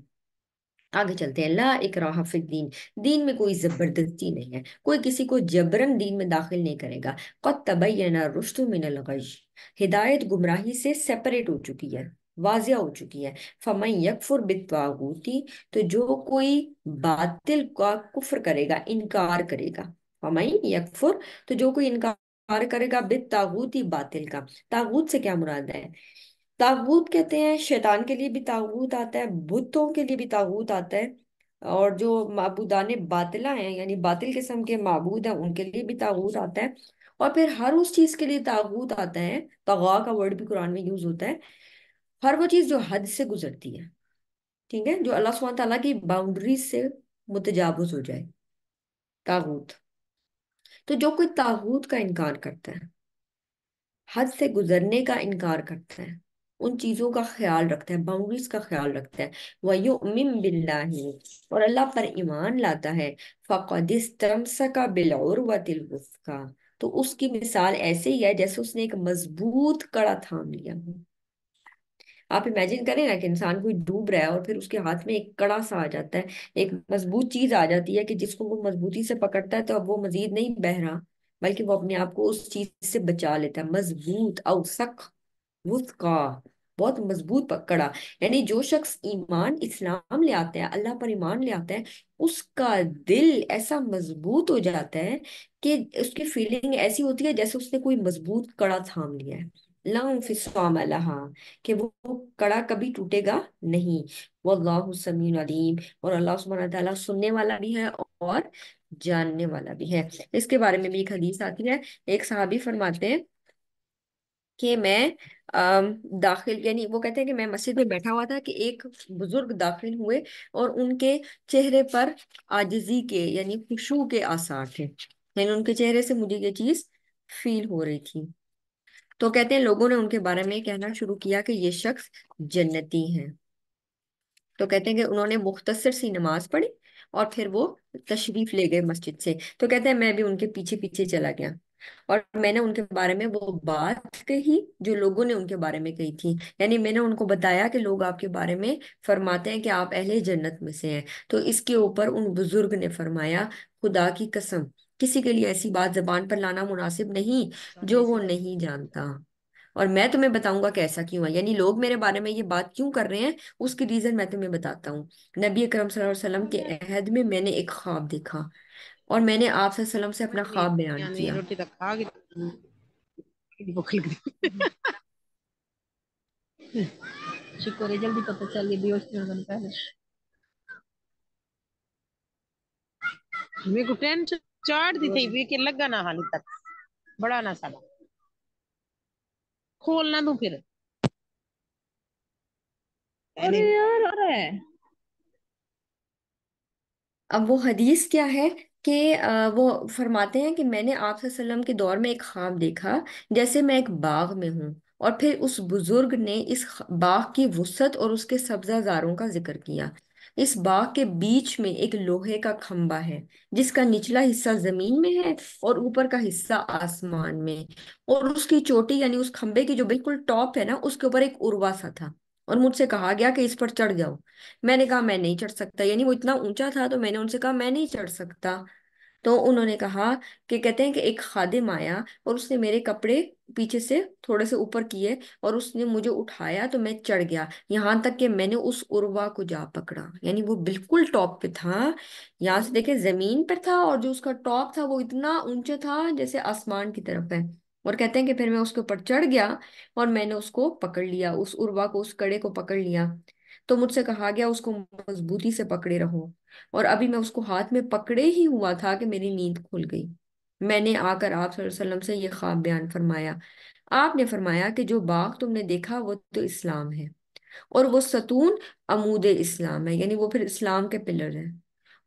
آگے چلتے ہیں. لا اکراہ فی الدین، دین میں کوئی زبردستی نہیں ہے، کوئی کسی کو جبرن دین میں داخل نہیں کرے گا. قد تبین الرشد من الغی، ہدایت گمراہی سے سیپریٹ ہو چکی ہے، واضح ہو چکی ہے. فمن یکفر بالطاغوت، تو جو کوئی باطل کا کفر کرے گا، انکار کرے گا. فمن یکفر، تو جو کوئی انکار کرے گا بالطاغوت، باطل کا. طاغوت سے کیا مراد ہے؟ طاغوت کہتے ہیں شیطان کے لیے بھی طاغوت آتا ہے، بتوں کے لیے بھی طاغوت آتا ہے، اور جو معبودان باطلہ ہیں یعنی باطل قسم کے معبود ہیں ان کے لیے بھی طاغوت آتا ہے. اور پھر ہر اس چیز کے لیے طاغوت آتا ہے، طغا کا ورڈ بھی قرآن میں یوز ہوتا ہے، ہر وہ چیز جو حد سے گزرتی ہے. ٹھیک ہے، جو اللہ سبحانہ تعالیٰ کی باؤنڈریز سے متجاوز ہو جائے، طاغوت. تو جو کوئی طاغوت کا انکار کرتا ہے، حد سے گزرنے کا انکار کرتا ہے، ان چیزوں کا خیال رکھتا ہے، باؤنڈریز کا خیال رکھتا ہے. وَيُؤْمِن بِاللَّهِ، اور اللہ پر ایمان لاتا ہے. فَقَدِ اسْتَمْسَكَ بِالْعُرْوَةِ الْوُثْقَىٰ، تو اس کی مثال ایسے ہی ہے جیسے اس نے ایک مضبوط کڑا تھام لیا ہو. آپ امیجن کریں نا کہ انسان کوئی ڈوب رہا ہے اور پھر اس کے ہاتھ میں ایک کڑا سا آ جاتا ہے، ایک مضبوط چیز آ جاتی ہے کہ جس کو وہ مضبوطی سے پکڑتا ہے تو اب وہ مزید نہیں بہہ رہا، بلکہ وہ اپنے آپ کو اس چیز سے بچا لیتا ہے. مضبوط، اوثق، وثقا، بہت مضبوط پکڑا. یعنی جو شخص ایمان اسلام لے آتا ہے، اللہ پر ایمان لے آتا ہے، اس کا دل ایسا مضبوط ہو جاتا ہے کہ اس کی فیلنگ ایسی ہوتی ہے جیسے اس نے کوئی مضبوط کڑا تھام لیا ہے. لا انفصام لہا، کہ وہ کڑا کبھی ٹوٹے گا نہیں. واللہ سمیع علیم، اور اللہ سبحانہ تعالیٰ سننے والا بھی ہے اور جاننے والا بھی ہے. اس کے بارے میں بھی ایک حدیث آتی ہے. ایک صحابی فرماتے ہیں کہ میں داخل، یعنی وہ کہتے ہیں کہ میں مسجد میں بیٹھا ہوا تھا کہ ایک بزرگ داخل ہوئے اور ان کے چہرے پر عاجزی کے یعنی خشوع کے آثار تھے، یعنی ان کے چہرے سے مجھے یہ چیز فیل ہو رہی تھی. تو کہتے ہیں لوگوں نے ان کے بارے میں کہنا شروع کیا کہ یہ شخص جنتی ہیں. تو کہتے ہیں کہ انہوں نے مختصر سی نماز پڑھی اور پھر وہ تشریف لے گئے مسجد سے. تو کہتے ہیں میں بھی ان کے پیچھے پیچھے چلا گیا اور میں نے ان کے بارے میں وہ بات کہی جو لوگوں نے ان کے بارے میں کہی تھی. یعنی میں نے ان کو بتایا کہ لوگ آپ کے بارے میں فرماتے ہیں کہ آپ اہل جنت میں سے ہیں. تو اس کے اوپر ان بزرگ نے فرمایا خدا کی قسم کسی کے لیے ایسی بات زبان پر لانا مناسب نہیں جو وہ نہیں جانتا، اور میں تمہیں بتاؤں گا کہ ایسا کیوں ہے. یعنی لوگ میرے بارے میں یہ بات کیوں کر رہے ہیں، اس کی ریزن میں تمہیں بتاتا ہوں. نبی اکرم صلی اللہ علیہ وسلم کے عہد میں میں نے ایک خواب دیکھا اور میں نے آپ صلی اللہ علیہ وسلم سے اپنا خواب بیان کیا. روٹی تک کھا گئی بخل گئی شکر ہے جلدی پتہ چل گئی بیوش ہونے پہلے میرے کو ٹینشن چاٹ دی تھی وی کہ لگا نہ حال تک بڑا نہ سالا کھولنا دوں پھر. ارے یار ارے اب وہ حدیث کیا ہے کہ وہ فرماتے ہیں کہ میں نے آپ صلی اللہ علیہ وسلم کے دور میں ایک خواب دیکھا جیسے میں ایک باغ میں ہوں، اور پھر اس بزرگ نے اس باغ کی وسعت اور اس کے سبزہ زاروں کا ذکر کیا۔ اس باغ کے بیچ میں ایک لوہے کا کھمبا ہے جس کا نچلا حصہ زمین میں ہے اور اوپر کا حصہ آسمان میں، اور اس کی چوٹی یعنی اس کھمبے کی جو بالکل ٹاپ ہے نا، اس کے اوپر ایک اروا سا تھا، اور مجھ سے کہا گیا کہ اس پر چڑھ جاؤ۔ میں نے کہا میں نہیں چڑھ سکتا، یعنی وہ اتنا اونچا تھا، تو میں نے ان سے کہا میں نہیں چڑھ سکتا۔ تو انہوں نے کہا کہ کہتے ہیں کہ ایک خادم آیا اور اس نے میرے کپڑے پیچھے سے تھوڑے سے اوپر کیے اور اس نے مجھے اٹھایا، تو میں چڑھ گیا یہاں تک کہ میں نے اس عروا کو جا پکڑا، یعنی وہ بالکل ٹاپ پہ تھا، یہاں سے دیکھے زمین پر تھا، اور جو اس کا ٹاپ تھا وہ اتنا اونچا تھا جیسے آسمان کی طرف ہے۔ اور کہتے ہیں کہ پھر میں اس کے اوپر چڑھ گیا اور میں نے اس کو پکڑ لیا، اس عروا کو، اس کڑے کو پکڑ لیا۔ تو مجھ سے کہا گیا اس کو مضبوطی سے پکڑے رہو، اور ابھی میں اس کو ہاتھ میں پکڑے ہی ہوا تھا کہ میری نیند کھل گئی۔ میں نے آ کر آپ صلی اللہ علیہ وسلم سے یہ خواب بیان فرمایا۔ آپ نے فرمایا کہ جو باغ تم نے دیکھا وہ تو اسلام ہے، اور وہ ستون عمود اسلام ہے، یعنی وہ پھر اسلام کے پلر ہے،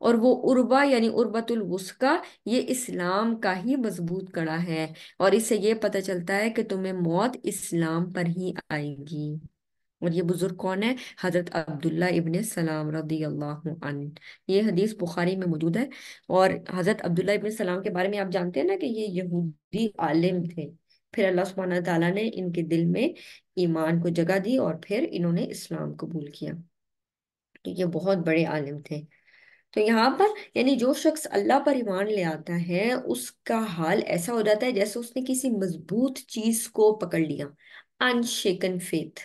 اور وہ عربا یعنی عربت الوثقی یہ اسلام کا ہی مضبوط کڑا ہے، اور اس سے یہ پتہ چلتا ہے کہ تمہیں موت اسلام پر ہی آئے گی۔ اور یہ بزرگ کون ہے؟ حضرت عبداللہ ابن سلام رضی اللہ عنہ۔ یہ حدیث بخاری میں موجود ہے، اور حضرت عبداللہ ابن سلام کے بارے میں آپ جانتے ہیں نا کہ یہ یہودی عالم تھے، پھر اللہ سبحانہ تعالیٰ نے ان کے دل میں ایمان کو جگہ دی اور پھر انہوں نے اسلام قبول کیا، تو یہ بہت بڑے عالم تھے۔ تو یہاں پر یعنی جو شخص اللہ پر ایمان لے آتا ہے اس کا حال ایسا ہو جاتا ہے جیسے اس نے کسی مضبوط چیز کو پکڑ لیا، انشیکن فیتھ،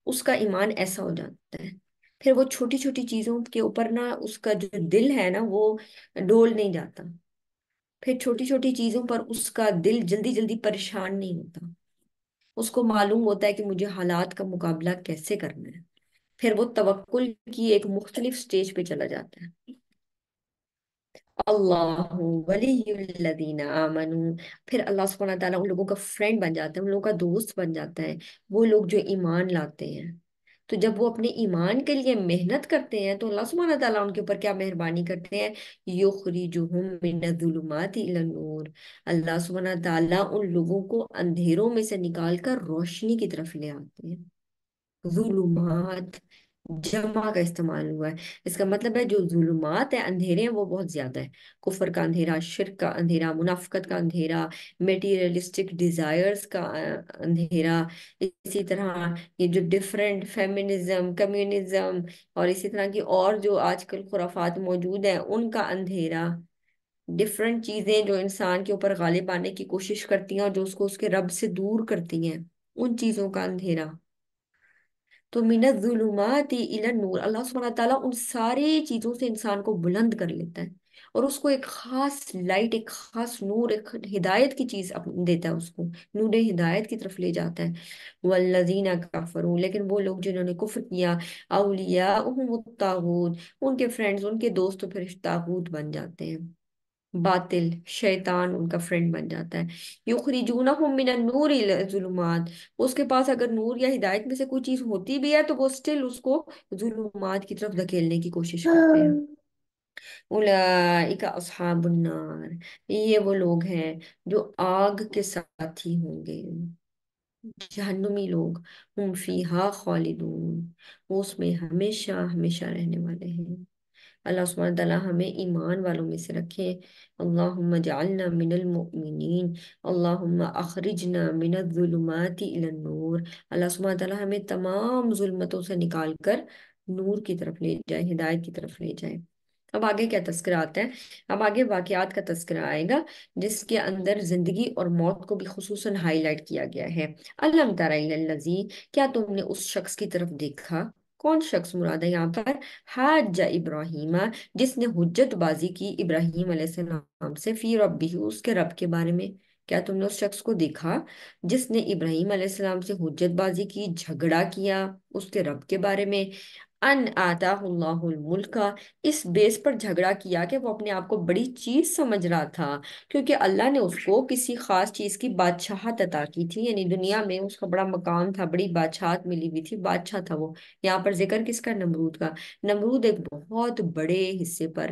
اس کا ایمان ایسا ہو جاتا ہے، پھر وہ چھوٹی چھوٹی چیزوں کے اوپر نا اس کا جو دل ہے نا وہ ڈول نہیں جاتا، پھر چھوٹی چھوٹی چیزوں پر اس کا دل جلدی جلدی پریشان نہیں ہوتا، اس کو معلوم ہوتا ہے کہ مجھے حالات کا مقابلہ کیسے کرنا ہے، پھر وہ توکل کی ایک مختلف سٹیج پہ چلا جاتا ہے۔ اللہ ولی الذین آمنو، پھر اللہ سبحانہ تعالیٰ ان لوگوں کا فرینڈ بن جاتا ہے، ان لوگوں کا دوست بن جاتا ہے، وہ لوگ جو ایمان لاتے ہیں۔ تو جب وہ اپنے ایمان کے لیے محنت کرتے ہیں تو اللہ سبحانہ تعالیٰ ان کے اوپر کیا مہربانی کرتے ہیں، یخرجہم من الظلمات الی النور، اللہ سبحانہ تعالیٰ ان لوگوں کو اندھیروں میں سے نکال کر روشنی کی طرف لے آتے ہیں۔ ظلمات جمع کا استعمال ہوا ہے، اس کا مطلب ہے جو ظلمات ہیں، اندھیرے ہیں، وہ بہت زیادہ ہے، کفر کا اندھیرا، شرک کا اندھیرا، منافقت کا اندھیرا، میٹیریلسٹک ڈیزائرز کا اندھیرا، اسی طرح یہ جو ڈفرینٹ فیمنزم، کمیونزم، اور اسی طرح کی اور جو آج کل خرافات موجود ہیں ان کا اندھیرا، ڈفرینٹ چیزیں جو انسان کے اوپر غالب آنے کی کوشش کرتی ہیں اور جو اس کو اس کے رب سے دور کرتی ہیں، ان چیزوں کا اندھیرا۔ تو من الظلمات الی النور، اللہ سبحانہ تعالیٰ ان ساری چیزوں سے انسان کو بلند کر لیتا ہے اور اس کو ایک خاص لائٹ، ایک خاص نور، ایک ہدایت کی چیز دیتا ہے، اس کو نور ہدایت کی طرف لے جاتا ہے۔ والذین کفروا، لیکن وہ لوگ جنہوں نے کفر کیا، اولیاءہم الطاغوت، ان کے فرینڈز، ان کے دوست تو پھر طاغوت بن جاتے ہیں، باطل شیطان ان کا فرینڈ بن جاتا ہے۔ یخرجونہم من النور الی الظلمات، اس کے پاس اگر نور یا ہدایت میں سے کوئی چیز ہوتی بھی ہے تو وہ سٹل اس کو ظلمات کی طرف دھکیلنے کی کوشش کرتے ہیں۔ اولئک اصحاب النار، یہ وہ لوگ ہیں جو آگ کے ساتھی ہوں گے، جہنمی لوگ، ہم فیہا خالدون، وہ اس میں ہمیشہ ہمیشہ رہنے والے ہیں۔ اللہ سبحانہ تعالیٰ ہمیں ایمان والوں میں سے رکھے۔ اللہم اجعلنا من المؤمنین، اللہم اخرجنا من الظلمات الی النور، اللہ سبحانہ تعالیٰ ہمیں تمام ظلمتوں سے نکال کر نور کی طرف لے جائے، ہدایت کی طرف لے جائے۔ اب آگے کیا تذکرہ آتا ہے؟ اب آگے واقعات کا تذکرہ آئے گا جس کے اندر زندگی اور موت کو بھی خصوصاً ہائی لائٹ کیا گیا ہے۔ الم تر الی الذی، کیا تم نے اس شخص کی طرف دیکھا؟ کون شخص مراد ہے یہاں پر؟ حاج ابراہیم، جس نے حجت بازی کی ابراہیم علیہ السلام سے، فی ربہ، اس کے رب کے بارے میں۔ کیا تم نے اس شخص کو دیکھا جس نے ابراہیم علیہ السلام سے حجت بازی کی، جھگڑا کیا اس کے رب کے بارے میں؟ ان آتاہ اللہ الملک، اس بیس پر جھگڑا کیا کہ وہ اپنے آپ کو بڑی چیز سمجھ رہا تھا، کیونکہ اللہ نے اس کو کسی خاص چیز کی بادشاہت عطا کی تھی، یعنی دنیا میں اس کا بڑا مقام تھا، بڑی بادشاہت ملی ہوئی تھی، بادشاہ تھا وہ۔ یہاں پر ذکر کس کا؟ نمرود کا۔ نمرود ایک بہت بڑے حصے پر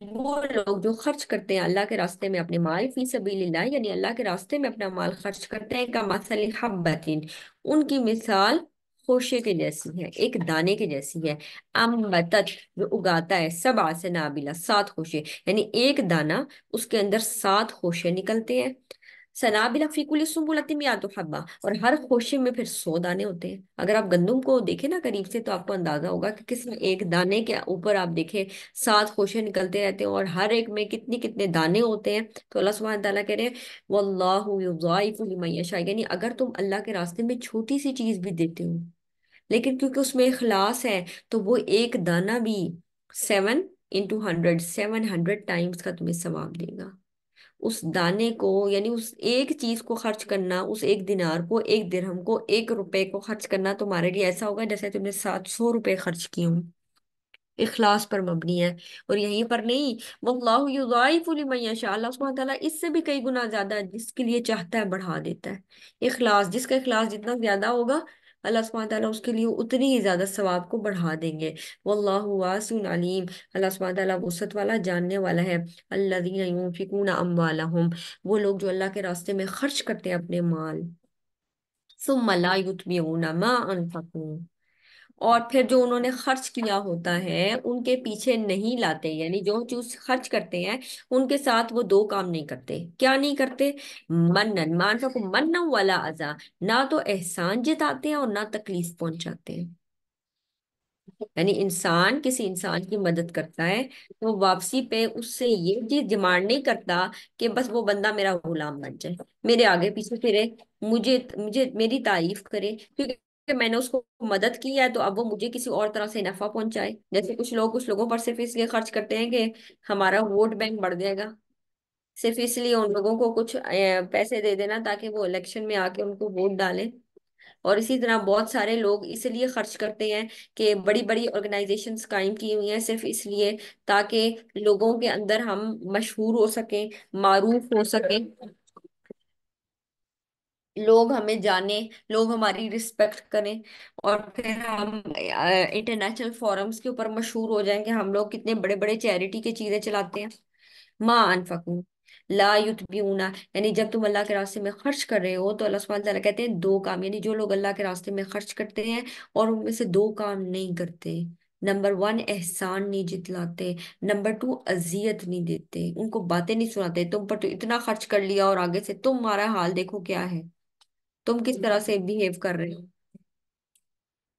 وہ لوگ جو خرچ کرتے ہیں اللہ کے راستے میں اپنے مال فی سبیل اللہ، یعنی اللہ کے راستے میں اپنا مال خرچ کرتے ہیں، کا مثل حبتین، ان کی مثال خوشے کے جیسی ہے، ایک دانے کے جیسی ہے، امبتت، جو اگاتا ہے، سبع سنابلہ، 7 خوشے، یعنی ایک دانہ اس کے اندر 7 خوشے نکلتے ہیں، سنابلہ فی کل سنبلۃ مئات حبہ، اور ہر خوشے میں پھر 100 دانے ہوتے ہیں۔ اگر آپ گندم کو دیکھیں نا قریب سے تو آپ کو اندازہ ہوگا کہ کس میں ایک دانے کے اوپر آپ دیکھیں 7 خوشے نکلتے رہتے ہیں، اور ہر ایک میں کتنے کتنے دانے ہوتے ہیں۔ تو اللہ سبحانہ تعالیٰ کہہ رہے ہیں واللہ یضاعف لمن یشاء، یعنی اگر تم اللہ کے راستے میں چھوٹی سی چیز بھی دیتے ہو لیکن کیونکہ اس میں اخلاص ہے، تو وہ ایک دانہ بھی 7 × 100، 700 ٹائمز کا تمہیں ثواب دے گا۔ اس دانے کو، یعنی اس ایک چیز کو خرچ کرنا، اس ایک دینار کو، ایک درہم کو، 1 روپے کو خرچ کرنا تمہارے لیے ایسا ہوگا جیسے تم نے 700 روپے خرچ کیے ہوں۔ اخلاص پر مبنی ہے۔ اور یہیں پر نہیں، واللہ یضاعف لمن یشاء، اللہ سبحانہ تعالیٰ اس سے بھی کئی گنا زیادہ ہے، جس کے لیے چاہتا ہے بڑھا دیتا ہے۔ اخلاص، جس کا اخلاص جتنا زیادہ ہوگا اللہ سبحانہ تعالیٰ اس کے لیے اتنی ہی زیادہ ثواب کو بڑھا دیں گے۔ واللہ واسع علیم، اللہ سبحانہ تعالیٰ وسعت والا، جاننے والا ہے۔ الذین ينفقون اموالهم، وہ لوگ جو اللہ کے راستے میں خرچ کرتے ہیں اپنے مال، ثم لا یتبعون ما انفقوا، اور پھر جو انہوں نے خرچ کیا ہوتا ہے ان کے پیچھے نہیں لاتے، یعنی جو چیز خرچ کرتے ہیں ان کے ساتھ وہ 2 کام نہیں کرتے۔ کیا نہیں کرتے؟ منن، مان کو منن والا اذا، نہ تو احسان جتاتے ہیں اور نہ تکلیف پہنچاتے ہیں۔ یعنی انسان کسی انسان کی مدد کرتا ہے تو واپسی پہ اس سے یہ چیز ڈیمانڈ نہیں کرتا کہ بس وہ بندہ میرا غلام بن جائے، میرے آگے پیچھے پھرے، مجھے مجھے میری تعریف کرے کیونکہ میں نے اس کو مدد کی ہے، تو اب وہ مجھے کسی اور طرح سے نفع پہنچائے۔ جیسے کچھ لوگوں پر صرف اس لیے خرچ کرتے ہیں کہ ہمارا ووٹ بینک بڑھ جائے گا، صرف اس لیے ان لوگوں کو کچھ پیسے دے دینا تاکہ وہ الیکشن میں آ کے ان کو ووٹ ڈالیں۔ اور اسی طرح بہت سارے لوگ اس لیے خرچ کرتے ہیں کہ بڑی بڑی آرگنائزیشنز قائم کی ہوئی ہیں صرف اس لیے تاکہ لوگوں کے اندر ہم مشہور ہو سکیں، معروف ہو سکیں، لوگ ہمیں جانیں، لوگ ہماری رسپیکٹ کریں، اور پھر ہم انٹرنیشنل فورمز کے اوپر مشہور ہو جائیں کہ ہم لوگ کتنے بڑے بڑے چیریٹی کی چیزیں چلاتے ہیں۔ ما انفقوا لا یتبعون، یعنی جب تم اللہ کے راستے میں خرچ کر رہے ہو تو اللہ سبحانہ تعالیٰ کہتے ہیں 2 کام، یعنی جو لوگ اللہ کے راستے میں خرچ کرتے ہیں اور ان میں سے 2 کام نہیں کرتے، نمبر 1 احسان نہیں جتلاتے، نمبر 2 اذیت نہیں دیتے، ان کو باتیں نہیں سناتے، تم پر تو اتنا خرچ کر لیا اور آگے سے تمہارا حال دیکھو کیا ہے، تم کس طرح سے بہیو کر رہے ہو،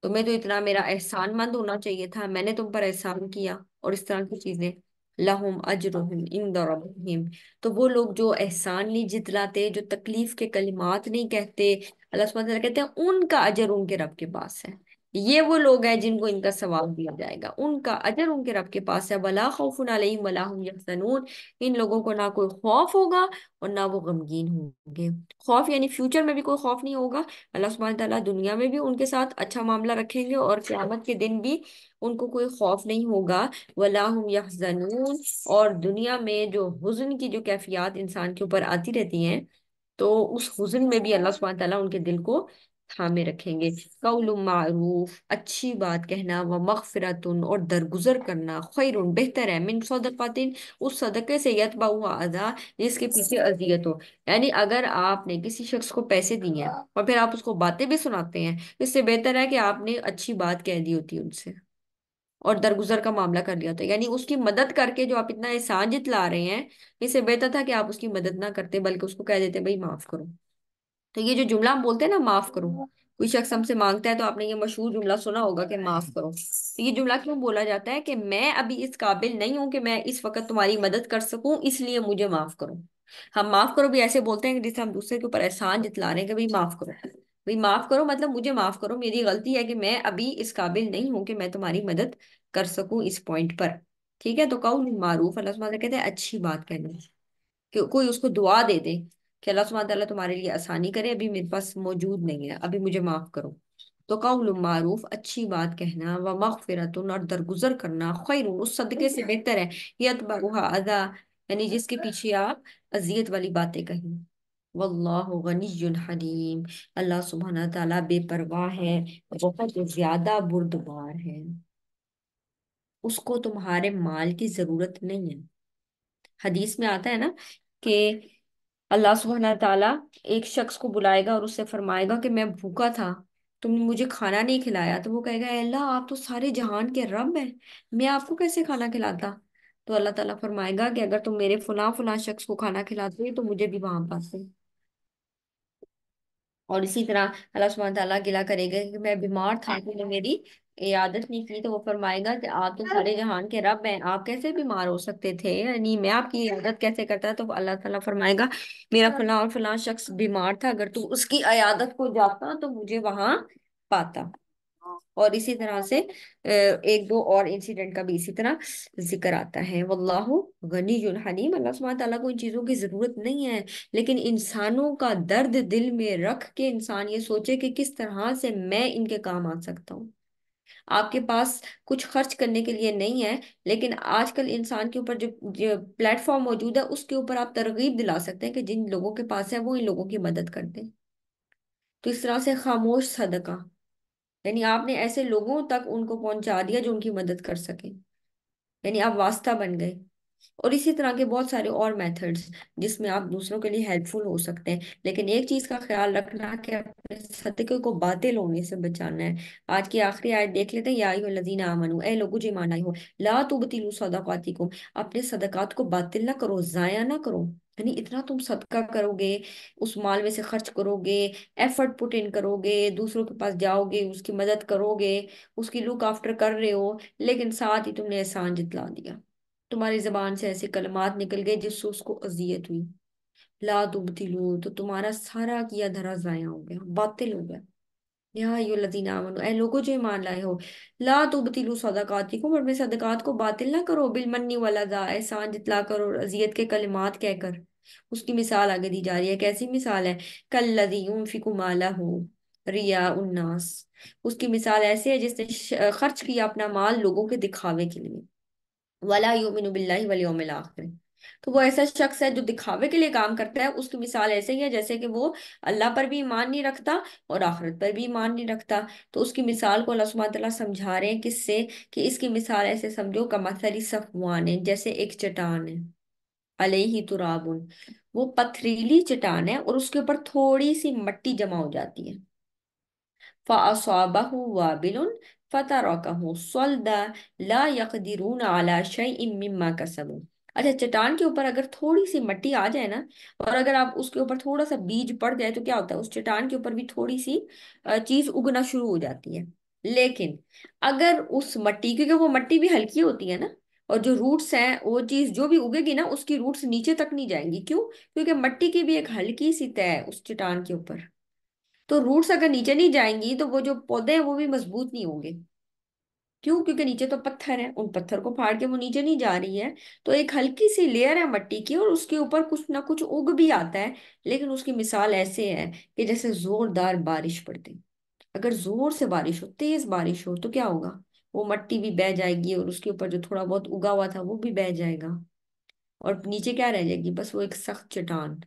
تمہیں تو اتنا میرا احسان مند ہونا چاہیے تھا، میں نے تم پر احسان کیا، اور اس طرح کی چیزیں۔ لہم اجرہم عند ربہم، تو وہ لوگ جو احسان نہیں جتلاتے، جو تکلیف کے کلمات نہیں کہتے، اللہ سبحانہ وتعالیٰ کہتے ہیں ان کا اجر ان کے رب کے پاس ہے۔ یہ وہ لوگ ہیں جن کو ان کا ثواب دیا جائے گا، ان کا اجر ان کے رب کے پاس ہے۔ ولا خوف علیہم ولا هم یحزنون، ان لوگوں کو نہ کوئی خوف ہوگا اور نہ وہ غمگین ہوں گے۔ خوف یعنی فیوچر میں بھی کوئی خوف نہیں ہوگا، اللہ سبحانہ تعالیٰ دنیا میں بھی ان کے ساتھ اچھا معاملہ رکھیں گے اور قیامت کے دن بھی ان کو کوئی خوف نہیں ہوگا۔ ولا هم یحزنون، اور دنیا میں جو حزن کی جو کیفیات انسان کے اوپر آتی رہتی ہیں تو اس حزن میں بھی اللہ سبحانہ تعالیٰ ان کے دل کو تھامے رکھیں گے۔ قول معروف، اچھی بات کہنا، و مغفرت، اور درگزر کرنا، خیر بہتر ہے، من صدقات، اس صدقے سے یتبعہ اذی، جس کے پیچھے اذیت ہو۔ یعنی اگر آپ نے کسی شخص کو پیسے دیے ہیں اور پھر آپ اس کو باتیں بھی سناتے ہیں، اس سے بہتر ہے کہ آپ نے اچھی بات کہہ دی ہوتی ان سے اور درگزر کا معاملہ کر لیا ہوتا، یعنی اس کی مدد کر کے جو آپ اتنا احسان جتلا رہے ہیں، اس سے بہتر تھا کہ آپ اس کی مدد نہ کرتے بلکہ اس کو کہہ دیتے بھائی معاف کرو۔ تو یہ جو جملہ ہم بولتے ہیں نا معاف کرو، کوئی شخص ہم سے مانگتا ہے تو آپ نے یہ مشہور جملہ سنا ہوگا کہ معاف کرو، تو یہ جملہ کیوں بولا جاتا ہے کہ میں ابھی اس قابل نہیں ہوں کہ میں اس وقت تمہاری مدد کر سکوں، اس لیے مجھے معاف کرو۔ ہم معاف کرو بھی ایسے بولتے ہیں کہ جسے ہم دوسرے کے اوپر احسان جتلا رہے ہیں کہ بھائی معاف کرو، بھائی معاف کرو مطلب مجھے معاف کرو، میری غلطی ہے کہ میں ابھی اس قابل نہیں ہوں کہ میں تمہاری مدد کر سکوں اس پوائنٹ پر۔ ٹھیک ہے، تو قول معروف، اللہ سبحانہ کہتے ہیں اچھی بات کہنا، کہ کوئی اس کو دعا دے دے کہ اللہ سبحانہ تعالیٰ تمہارے لیے آسانی کرے، ابھی میرے پاس موجود نہیں ہے، ابھی مجھے معاف کرو۔ تو قول معروف، اچھی بات کہنا، و مغفرت، اور درگزر کرنا، خیر، اس صدقے سے بہتر ہے، یتبعہ اذی، یعنی جس کے پیچھے آپ اذیت والی باتیں کہیں۔ واللہ غنی حلیم، اللہ سبحانہ تعالیٰ بے پرواہ ہے، بہت زیادہ بردبار ہے۔ اس کو تمہارے مال کی ضرورت نہیں ہے۔ حدیث میں آتا ہے نا کہ اللہ سبحانہ تعالیٰ ایک شخص کو بلائے گا اور اس سے فرمائے گا کہ میں بھوکا تھا، تم نے مجھے کھانا نہیں کھلایا، تو وہ کہے گا اے اللہ آپ تو سارے جہان کے رب ہیں، میں آپ کو کیسے کھانا کھلاتا؟ تو اللہ تعالیٰ فرمائے گا کہ اگر تم میرے فلاں فلاں شخص کو کھانا کھلاتے تو مجھے بھی وہاں پاتے۔ اور اسی طرح اللہ سبحانہ تعالیٰ گلا کرے گا کہ میں بیمار تھا تو نے میری عیادت نہیں کی، تو وہ فرمائے گا کہ آپ تو سارے جہان کے رب ہیں، آپ کیسے بیمار ہو سکتے تھے، یعنی میں آپ کی عیادت کیسے کرتا؟ تو اللہ تعالیٰ فرمائے گا میرا فلاں اور فلاں شخص بیمار تھا، اگر تو اس کی عیادت کو جاتا تو مجھے وہاں پاتا۔ اور اسی طرح سے ایک دو اور انسیڈنٹ کا بھی اسی طرح ذکر آتا ہے۔ واللہ غنی حلیم، اللہ سبحانہ تعالیٰ کو ان چیزوں کی ضرورت نہیں ہے، لیکن انسانوں کا درد دل میں رکھ کے انسان یہ سوچے کہ کس طرح سے میں ان کے کام آ سکتا ہوں۔ آپ کے پاس کچھ خرچ کرنے کے لیے نہیں ہے، لیکن آج کل انسان کے اوپر جو پلیٹ فارم موجود ہے اس کے اوپر آپ ترغیب دلا سکتے ہیں کہ جن لوگوں کے پاس ہے وہ ان لوگوں کی مدد کرتے ہیں۔ تو اس طرح سے خاموش صدقہ، یعنی آپ نے ایسے لوگوں تک ان کو پہنچا دیا جو ان کی مدد کر سکیں، یعنی آپ واسطہ بن گئے۔ اور اسی طرح کے بہت سارے اور میتھڈز جس میں آپ دوسروں کے لیے ہیلپ فل ہو سکتے ہیں، لیکن ایک چیز کا خیال رکھنا کہ اپنے صدقے کو باطل ہونے سے بچانا ہے۔ آج کی آخری آیت دیکھ لیتے ہیں، یا ایھا الذین آمنو، اے لوگوں جو ایمان لائے ہو، لا تبطلوا صدقاتکم، اپنے صدقات کو باطل نہ کرو، ضائع نہ کرو، یعنی اتنا تم صدقہ کرو گے، اس مال میں سے خرچ کرو گے، ایفرٹ پٹ ان کرو گے، دوسروں کے پاس جاؤ گے، اس کی مدد کرو گے، اس کی لک آفٹر کر رہے ہو، لیکن ساتھ ہی تم نے احسان جتلا دیا، تمہاری زبان سے ایسے کلمات نکل گئے جس سے اس کو اذیت ہوئی، لا تبتلو، تو تمہارا سارا کیا دھرا ضائع ہو گیا، باطل ہو گیا۔ یا ایھا الذین آمنو، اے لوگوں جو ایمان لائے ہو، لا تبتلوا صدقاتکم، اور اپنے صدقات کو باطل نہ کرو، بالمنی والاذی، احسان جتلا کر اور اذیت کے کلمات کہہ کر۔ اس کی مثال آگے دی جا رہی ہے، کیسی مثال ہے؟ کالذی ينفق مالہ ریا الناس، اس کی مثال ایسے ہے جس نے خرچ کیا اپنا مال لوگوں کے دکھاوے کے لیے، ولا یؤمن باللہ والیوم الآخر، تو وہ ایسا شخص ہے جو دکھاوے کے لیے کام کرتا ہے، اس کی مثال ایسے ہی ہے جیسے کہ وہ اللہ پر بھی ایمان نہیں رکھتا اور آخرت پر بھی ایمان نہیں رکھتا۔ تو اس کی مثال کو اللہ سبحانہ تعالیٰ سمجھا رہے ہیں کس سے، کہ اس کی مثال ایسے سمجھو کمثل صفوان ہے، جیسے ایک چٹان ہے، علیہ تراب، وہ پتھریلی چٹان ہے اور اس کے اوپر تھوڑی سی مٹی جمع ہو جاتی ہے، فَأَصَابَهُ وَابِلٌ فَتَرَكَهُ صَلْدًا لَا يَقْدِرُونَ عَلَى شَيْءٍ مِّمَّا كَسَبُوا۔ اچھا، چٹان کے اوپر اگر تھوڑی سی مٹی آ جائے نا، اور اگر آپ اس کے اوپر تھوڑا سا بیج پڑ جائے تو کیا ہوتا ہے؟ اس چٹان کے اوپر بھی تھوڑی سی چیز اگنا شروع ہو جاتی ہے، لیکن اگر اس مٹی، کیونکہ وہ مٹی بھی ہلکی ہوتی ہے نا، اور جو روٹس ہیں وہ چیز جو بھی اگے گی نا اس کی روٹس نیچے تک نہیں جائیں گی، کیوں؟ کیونکہ مٹی کی بھی ایک ہلکی سی تہ ہے اس چٹان کے اوپر، تو روٹس اگر نیچے نہیں جائیں گی تو وہ جو پودے ہیں وہ بھی مضبوط نہیں ہوں گے، کیوں؟ کیونکہ نیچے تو پتھر ہے، ان پتھر کو پھاڑ کے وہ نیچے نہیں جا رہی ہے، تو ایک ہلکی سی لیئر ہے مٹی کی اور اس کے اوپر کچھ نہ کچھ اگ بھی آتا ہے، لیکن اس کی مثال ایسے ہے کہ جیسے زوردار بارش پڑتی، اگر زور سے بارش ہو، تیز بارش ہو تو کیا ہوگا؟ وہ مٹی بھی بہہ جائے گی اور اس کے اوپر جو تھوڑا بہت اگا ہوا تھا وہ بھی بہہ جائے گا، اور نیچے کیا رہ جائے گی؟ بس وہ ایک سخت چٹان۔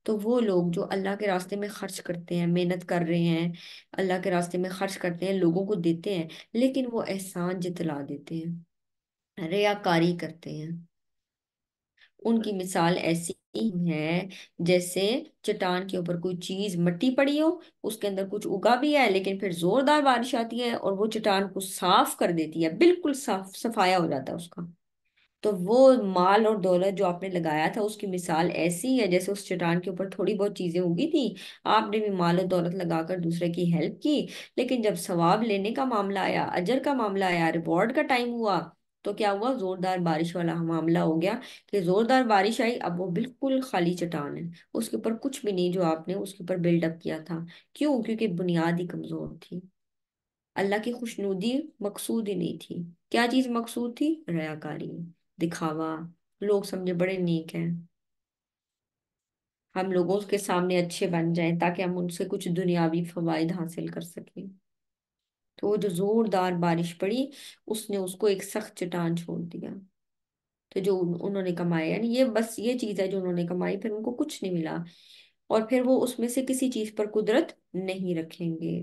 تو وہ لوگ جو اللہ کے راستے میں خرچ کرتے ہیں، محنت کر رہے ہیں، اللہ کے راستے میں خرچ کرتے ہیں، لوگوں کو دیتے ہیں، لیکن وہ احسان جتلا دیتے ہیں، ریاکاری کرتے ہیں، ان کی مثال ایسی ہے جیسے چٹان کے اوپر کوئی چیز مٹی پڑی ہو، اس کے اندر کچھ اگا بھی ہے، لیکن پھر زوردار بارش آتی ہے اور وہ چٹان کو صاف کر دیتی ہے، بالکل صاف صفایا ہو جاتا ہے اس کا۔ تو وہ مال اور دولت جو آپ نے لگایا تھا اس کی مثال ایسی ہے جیسے اس چٹان کے اوپر تھوڑی بہت چیزیں اگی تھی، آپ نے بھی مال اور دولت لگا کر دوسرے کی ہیلپ کی، لیکن جب ثواب لینے کا معاملہ آیا، اجر کا معاملہ آیا، ریوارڈ کا ٹائم ہوا، تو کیا ہوا؟ زوردار بارش والا معاملہ ہو گیا، کہ زوردار بارش آئی، اب وہ بالکل خالی چٹان ہے، اس کے اوپر کچھ بھی نہیں جو آپ نے اس کے اوپر بلڈ اپ کیا تھا، کیوں؟ کیونکہ بنیاد ہی کمزور تھی، اللہ کی خوشنودی مقصود ہی نہیں تھی۔ کیا چیز مقصود تھی؟ ریاکاری، دکھاوا، لوگ سمجھے بڑے نیک ہیں، ہم لوگوں کے سامنے اچھے بن جائیں تاکہ ہم ان سے کچھ دنیاوی فوائد حاصل کر سکیں۔ تو وہ جو زوردار بارش پڑی اس نے اس کو ایک سخت چٹان چھوڑ دیا، تو جو انہوں نے کمایا، یعنی یہ بس یہ چیز ہے جو انہوں نے کمائی، پھر ان کو کچھ نہیں ملا، اور پھر وہ اس میں سے کسی چیز پر قدرت نہیں رکھیں گے۔